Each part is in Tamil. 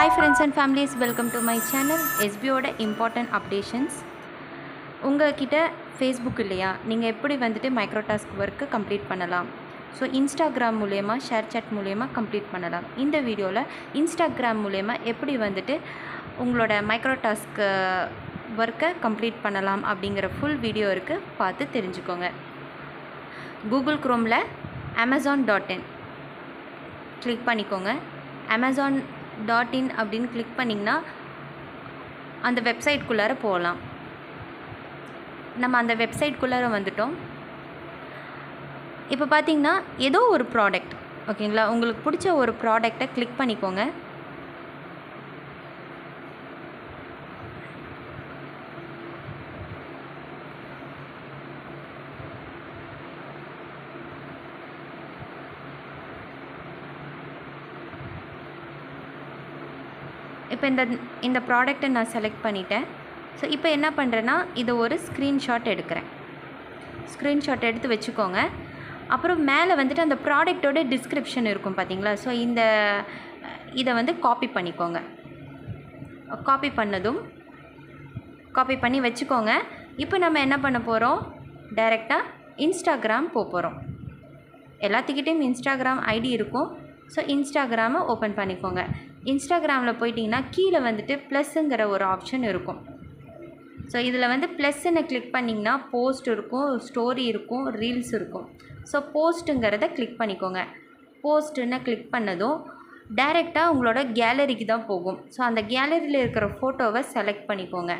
Hi friends and families, welcome to my channel. SBOட important updations. உங்ககிட்ட ஃபேஸ்புக் இல்லையா, நீங்கள் எப்படி வந்துட்டு மைக்ரோ டாஸ்க் ஒர்க்கு கம்ப்ளீட் பண்ணலாம். ஸோ இன்ஸ்டாகிராம் மூலயமா ஷேர் சாட் மூலயமா கம்ப்ளீட் பண்ணலாம். இந்த வீடியோவில் இன்ஸ்டாகிராம் மூலயமா எப்படி வந்துட்டு உங்களோட மைக்ரோ டாஸ்க் ஒர்க்கை கம்ப்ளீட் பண்ணலாம் அப்படிங்கிற ஃபுல் வீடியோ இருக்குது, பார்த்து தெரிஞ்சுக்கோங்க. கூகுள் க்ரோமில் amazon.in கிளிக் பண்ணிக்கோங்க. amazon.in அப்படின்னு கிளிக் பண்ணிங்கன்னா அந்த வெப்சைட்குள்ளார போகலாம். நம்ம அந்த வெப்சைட்குள்ளார வந்துட்டோம். இப்போ பார்த்தீங்கன்னா ஏதோ ஒரு ப்ராடக்ட், ஓகேங்களா, உங்களுக்கு பிடிச்ச ஒரு ப்ராடக்டை கிளிக் பண்ணிக்கோங்க. இப்போ இந்த ப்ராடக்டை நான் செலக்ட் பண்ணிட்டேன். ஸோ இப்போ என்ன பண்ணுறேன்னா, இதை ஒரு ஸ்க்ரீன்ஷாட் எடுக்கிறேன். ஸ்க்ரீன்ஷாட் எடுத்து வச்சுக்கோங்க. அப்புறம் மேலே வந்துட்டு அந்த ப்ராடக்டோட டிஸ்கிரிப்ஷன் இருக்கும் பார்த்தீங்களா. ஸோ இதை வந்து காப்பி பண்ணிக்கோங்க. காப்பி பண்ணி வச்சுக்கோங்க. இப்போ நம்ம என்ன பண்ண போகிறோம், டைரெக்டாக இன்ஸ்டாகிராம் போகிறோம். எல்லாத்துக்கிட்டேயும் இன்ஸ்டாகிராம் ஐடி இருக்கும். ஸோ இன்ஸ்டாகிராமை ஓப்பன் பண்ணிக்கோங்க. இன்ஸ்டாகிராமில் போயிட்டிங்கன்னா கீழே வந்துட்டு ப்ளஸ்ஸுங்கிற ஒரு ஆப்ஷன் இருக்கும். ஸோ இதில் வந்து ப்ளஸ்ஸுன்னு கிளிக் பண்ணிங்கன்னா போஸ்ட் இருக்கும், ஸ்டோரி இருக்கும், ரீல்ஸ் இருக்கும். ஸோ போஸ்ட்டுங்கிறத கிளிக் பண்ணிக்கோங்க. போஸ்ட்டுன்னு கிளிக் பண்ணதும் டைரெக்டாக உங்களோட கேலரிக்கு தான் போகும். ஸோ அந்த கேலரியில் இருக்கிற ஃபோட்டோவை செலக்ட் பண்ணிக்கோங்க.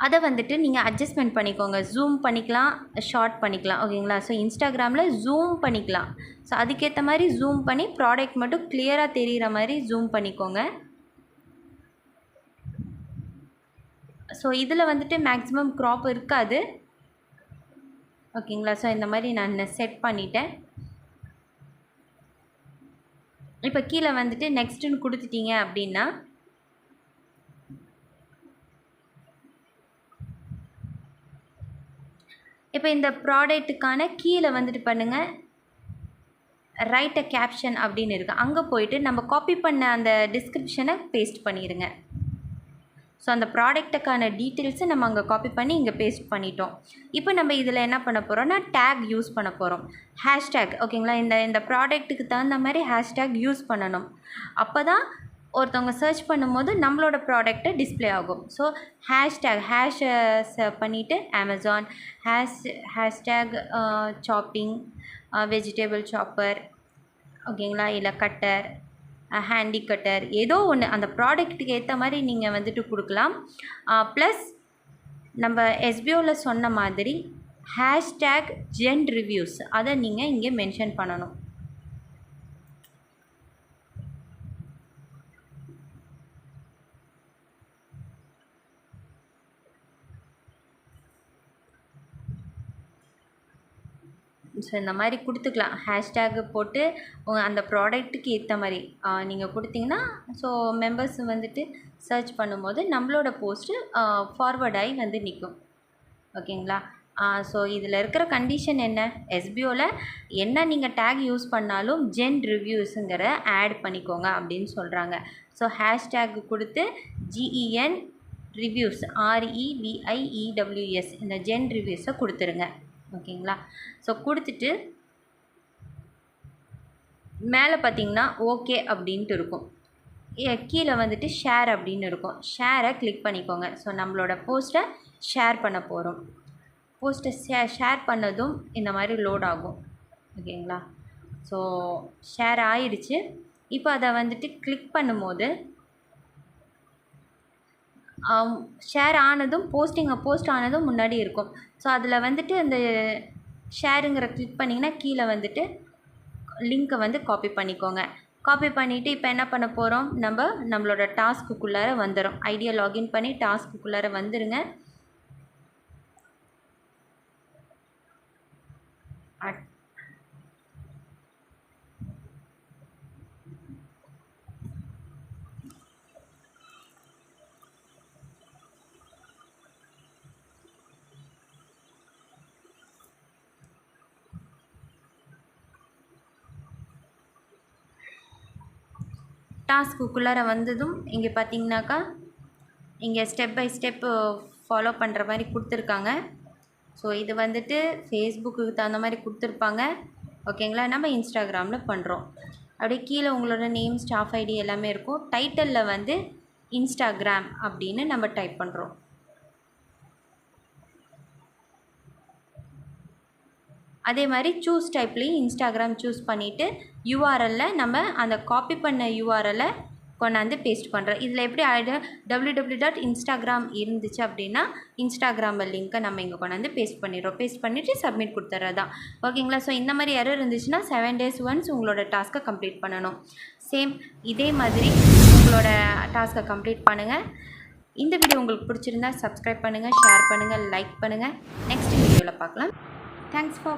அதை வந்துட்டு நீங்கள் அட்ஜஸ்ட்மெண்ட் பண்ணிக்கோங்க. ஜூம் பண்ணிக்கலாம், ஷார்ட் பண்ணிக்கலாம், ஓகேங்களா. ஸோ இன்ஸ்டாகிராமில் ஜூம் பண்ணிக்கலாம். ஸோ அதுக்கேற்ற மாதிரி ஜூம் பண்ணி ப்ராடக்ட் மட்டும் கிளியராக தெரிகிற மாதிரி ஜூம் பண்ணிக்கோங்க. ஸோ இதில் வந்துட்டு மேக்ஸிமம் க்ராப் இருக்காது, ஓகேங்களா. ஸோ இந்த மாதிரி நான் செட் பண்ணிட்டேன். இப்போ கீழே வந்துட்டு நெக்ஸ்ட்டுன்னு கொடுத்துட்டீங்க அப்படின்னா இப்போ இந்த ப்ராடக்ட்டுக்கான கீழே வந்துட்டு பண்ணுங்கள், ரைட் அ கேப்ஷன் அப்படின்னு இருக்குது. அங்கே போயிட்டு நம்ம காப்பி பண்ண அந்த டிஸ்கிரிப்ஷனை பேஸ்ட் பண்ணிடுங்க. ஸோ அந்த ப்ராடக்ட்டுக்கான டீட்டெயில்ஸை நம்ம அங்கே காப்பி பண்ணி இங்கே பேஸ்ட் பண்ணிட்டோம். இப்போ நம்ம இதில் என்ன பண்ண போகிறோம்னா டேக் யூஸ் பண்ண போகிறோம். ஹேஷ்டேக், ஓகேங்களா. இந்த ப்ராடக்ட்டுக்கு தகுந்த மாதிரி ஹேஷ்டேக் யூஸ் பண்ணணும். அப்போ தான் ஒருத்தவங்க சர்ச் பண்ணும்போது நம்மளோட ப்ராடக்ட்டை டிஸ்பிளே ஆகும். ஸோ ஹேஷ் பண்ணிவிட்டு Amazon hashtag shopping, vegetable chopper, ஓகேங்களா, இல்லை கட்டர், ஹேண்டி கட்டர், ஏதோ ஒன்று அந்த ப்ராடக்ட்டுக்கு ஏற்ற மாதிரி நீங்கள் வந்துட்டு கொடுக்கலாம். ப்ளஸ் நம்ம எஸ்பிஓவில் சொன்ன மாதிரி ஹேஷ்டேக் ஜென் ரிவ்யூஸ் அதை நீங்கள் இங்கே மென்ஷன் பண்ணணும். ஸோ இந்த மாதிரி கொடுத்துக்கலாம். ஹேஷ்டேக்கு போட்டு அந்த ப்ராடக்ட்டுக்கு ஏற்ற மாதிரி நீங்கள் கொடுத்தீங்கன்னா ஸோ மெம்பர்ஸ் வந்துட்டு சர்ச் பண்ணும்போது நம்மளோட போஸ்ட்டு ஃபார்வர்ட் ஆகி வந்து நிற்கும், ஓகேங்களா. ஸோ இதில் இருக்கிற கண்டிஷன் என்ன, எஸ்பிஓவில் என்ன நீங்கள் டேக் யூஸ் பண்ணாலும் ஜென் ரிவ்யூஸுங்கிற ஆட் பண்ணிக்கோங்க அப்படின்னு சொல்கிறாங்க. ஸோ ஹேஷ்டேக் கொடுத்து GEN ரிவ்யூஸ் REVIEWS இந்த ஜென் ரிவ்யூஸை கொடுத்துருங்க, ஓகேங்களா. ஸோ கொடுத்துட்டு மேலே பார்த்தீங்கன்னா ஓகே அப்படின்ட்டு இருக்கும். கீழே வந்துட்டு ஷேர் அப்படின்னு இருக்கும். ஷேரை கிளிக் பண்ணிக்கோங்க. ஸோ நம்மளோட போஸ்ட்டை ஷேர் பண்ண போகிறோம். போஸ்ட்டை ஷேர் பண்ணதும் இந்த மாதிரி லோட் ஆகும், ஓகேங்களா. ஸோ ஷேர் ஆயிடுச்சு. இப்போ அதை வந்துட்டு கிளிக் பண்ணும்போது ஷேர் ஆனதும் போஸ்ட் ஆனதும் முன்னாடி இருக்கும். ஸோ அதில் வந்துட்டு அந்த ஷேருங்கிற கிளிக் பண்ணிங்கன்னா கீழே வந்துட்டு லிங்க்கை வந்து காப்பி பண்ணிக்கோங்க. காப்பி பண்ணிவிட்டு இப்போ என்ன பண்ண போகிறோம், நம்மளோட டாஸ்க்குள்ளார வந்துடும். ஐடியா லாகின் பண்ணி டாஸ்க்குள்ளார வந்துடுங்க. டாஸ்க்குள்ளார வந்ததும் இங்கே பார்த்தீங்கன்னாக்கா இங்கே ஸ்டெப் பை ஸ்டெப்பு ஃபாலோ பண்ணுற மாதிரி கொடுத்துருக்காங்க. ஸோ இது வந்துட்டு ஃபேஸ்புக்கு தகுந்த மாதிரி கொடுத்துருப்பாங்க. ஓகேங்களா. நம்ம இன்ஸ்டாகிராமில் பண்ணுறோம். அப்படியே கீழே உங்களோட நேம், ஸ்டாஃப் ஐடி எல்லாமே இருக்கும். டைட்டலில் வந்து இன்ஸ்டாகிராம் அப்படின்னு நம்ம டைப் பண்ணுறோம். அதே மாதிரி சூஸ் டைப்லேயும் இன்ஸ்டாகிராம் சூஸ் பண்ணிவிட்டு யூஆர்எல்லில் நம்ம அந்த காப்பி பண்ண யூஆர்எல்லை கொண்டாந்து பேஸ்ட் பண்ணுறோம். இதில் எப்படி www.instagram இருந்துச்சு அப்படின்னா இன்ஸ்டாகிராம் லிங்க்கை நம்ம இங்கே கொண்டாந்து பேஸ்ட் பண்ணிடுறோம். பேஸ்ட் பண்ணிவிட்டு சப்மிட் கொடுத்துறது தான். ஓகேங்களா. ஸோ இந்த மாதிரி எரர் இருந்துச்சுன்னா 7 days ஒன்ஸ் உங்களோட டாஸ்க்கை கம்ப்ளீட் பண்ணணும். சேம் இதே மாதிரி உங்களோட டாஸ்க்கை கம்ப்ளீட் பண்ணுங்கள். இந்த வீடியோ உங்களுக்கு பிடிச்சிருந்தா சப்ஸ்கிரைப் பண்ணுங்கள், ஷேர் பண்ணுங்கள், லைக் பண்ணுங்கள். நெக்ஸ்ட் வீடியோவில் பார்க்கலாம். Thanks for